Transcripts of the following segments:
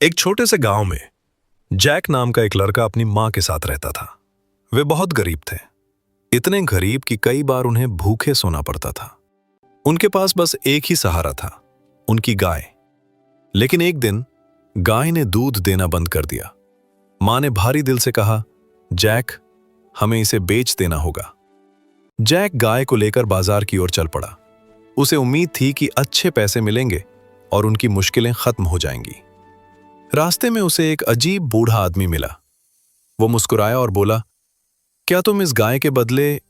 एक छोटे से गांव में जैक नाम का एक लड़का अपनी मां के साथ रहता था। वे बहुत गरीब थे, इतने गरीब कि कई बार उन्हें भूखे सोना पड़ता था। उनके पास बस एक ही सहारा था, उनकी गाय। लेकिन एक दिन गाय ने दूध देना बंद कर दिया। मां ने भारी दिल से कहा, जैक, हमें इसे बेच देना होगा। जैक गाय को लेकर बाजार की ओर चल पड़ा। उसे उम्मीद थी कि अच्छे पैसे मिलेंगे और उनकी मुश्किलें खत्म हो जाएंगी। रास्ते में उसे एक अजीब बूढ़ा आदमी मिला। वो मुस्कुराया और बोला, क्या तुम इस गाय के बदले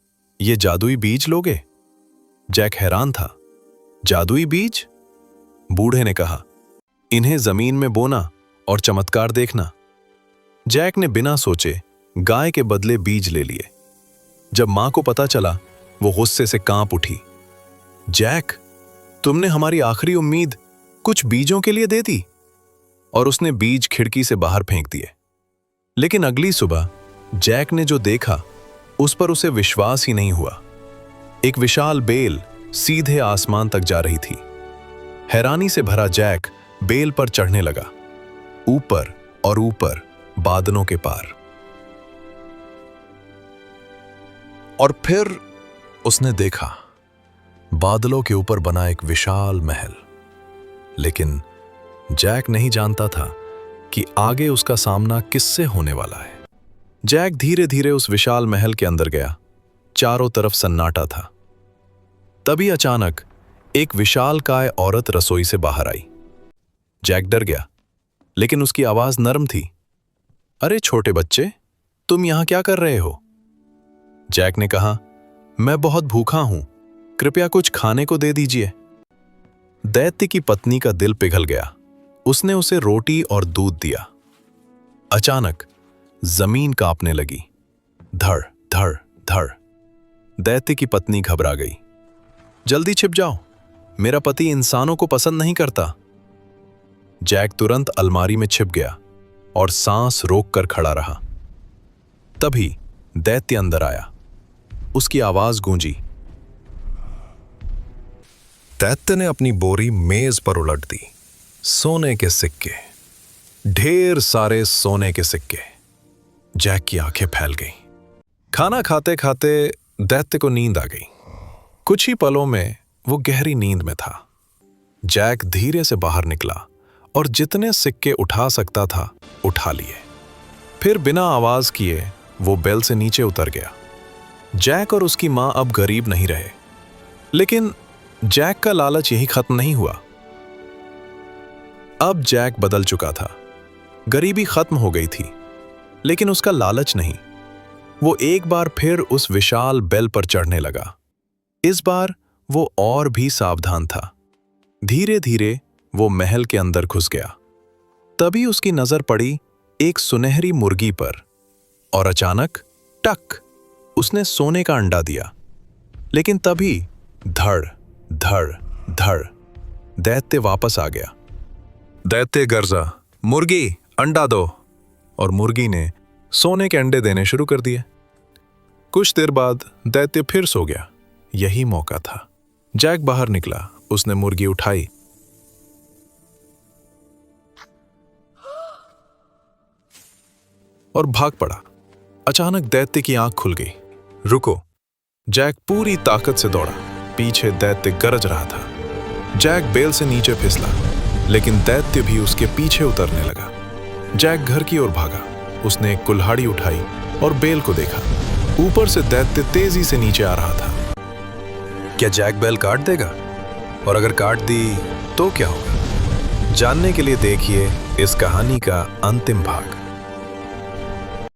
ये जादुई बीज लोगे? जैक हैरान था। जादुई बीज? बूढ़े ने कहा, इन्हें जमीन में बोना और चमत्कार देखना। जैक ने बिना सोचे गाय के बदले बीज ले लिए। जब मां को पता चला, वो गुस्से से कांप उठी। जैक, तुमने हमारी आखिरी उम्मीद कुछ बीजों के लिए दे दी। और उसने बीज खिड़की से बाहर फेंक दिए। लेकिन अगली सुबह जैक ने जो देखा, उस पर उसे विश्वास ही नहीं हुआ। एक विशाल बेल सीधे आसमान तक जा रही थी। हैरानी से भरा जैक बेल पर चढ़ने लगा, ऊपर और ऊपर, बादलों के पार। और फिर उसने देखा बादलों के ऊपर बना एक विशाल महल। लेकिन जैक नहीं जानता था कि आगे उसका सामना किससे होने वाला है। जैक धीरे धीरे उस विशाल महल के अंदर गया। चारों तरफ सन्नाटा था। तभी अचानक एक विशालकाय औरत रसोई से बाहर आई। जैक डर गया, लेकिन उसकी आवाज नरम थी। अरे छोटे बच्चे, तुम यहां क्या कर रहे हो? जैक ने कहा, मैं बहुत भूखा हूं, कृपया कुछ खाने को दे दीजिए। दैत्य की पत्नी का दिल पिघल गया। उसने उसे रोटी और दूध दिया। अचानक जमीन कांपने लगी। धड़ धड़ धड़। दैत्य की पत्नी घबरा गई। जल्दी छिप जाओ, मेरा पति इंसानों को पसंद नहीं करता। जैक तुरंत अलमारी में छिप गया और सांस रोककर खड़ा रहा। तभी दैत्य अंदर आया। उसकी आवाज गूंजी। दैत्य ने अपनी बोरी मेज पर उलट दी। सोने के सिक्के, ढेर सारे सोने के सिक्के। जैक की आंखें फैल गईं। खाना खाते खाते दैत्य को नींद आ गई। कुछ ही पलों में वो गहरी नींद में था। जैक धीरे से बाहर निकला और जितने सिक्के उठा सकता था उठा लिए। फिर बिना आवाज किए वो बेल से नीचे उतर गया। जैक और उसकी मां अब गरीब नहीं रहे। लेकिन जैक का लालच यही खत्म नहीं हुआ। अब जैक बदल चुका था। गरीबी खत्म हो गई थी, लेकिन उसका लालच नहीं। वो एक बार फिर उस विशाल बेल पर चढ़ने लगा। इस बार वो और भी सावधान था। धीरे धीरे वो महल के अंदर घुस गया। तभी उसकी नजर पड़ी एक सुनहरी मुर्गी पर और अचानक टक, उसने सोने का अंडा दिया। लेकिन तभी धड़ धड़ धड़, दैत्य वापस आ गया। दैत्य गर्जा, मुर्गी अंडा दो। और मुर्गी ने सोने के अंडे देने शुरू कर दिए। कुछ देर बाद दैत्य फिर सो गया। यही मौका था। जैक बाहर निकला। उसने मुर्गी उठाई और भाग पड़ा। अचानक दैत्य की आंख खुल गई। रुको! जैक पूरी ताकत से दौड़ा। पीछे दैत्य गरज रहा था। जैक बेल से नीचे फिसला, लेकिन दैत्य भी उसके पीछे उतरने लगा। जैक घर की ओर भागा। उसने एक कुल्हाड़ी उठाई और बेल को देखा। ऊपर से दैत्य तेजी से नीचे आ रहा था। क्या जैक बेल काट देगा? और अगर काट दी तो क्या होगा? जानने के लिए देखिए इस कहानी का अंतिम भाग।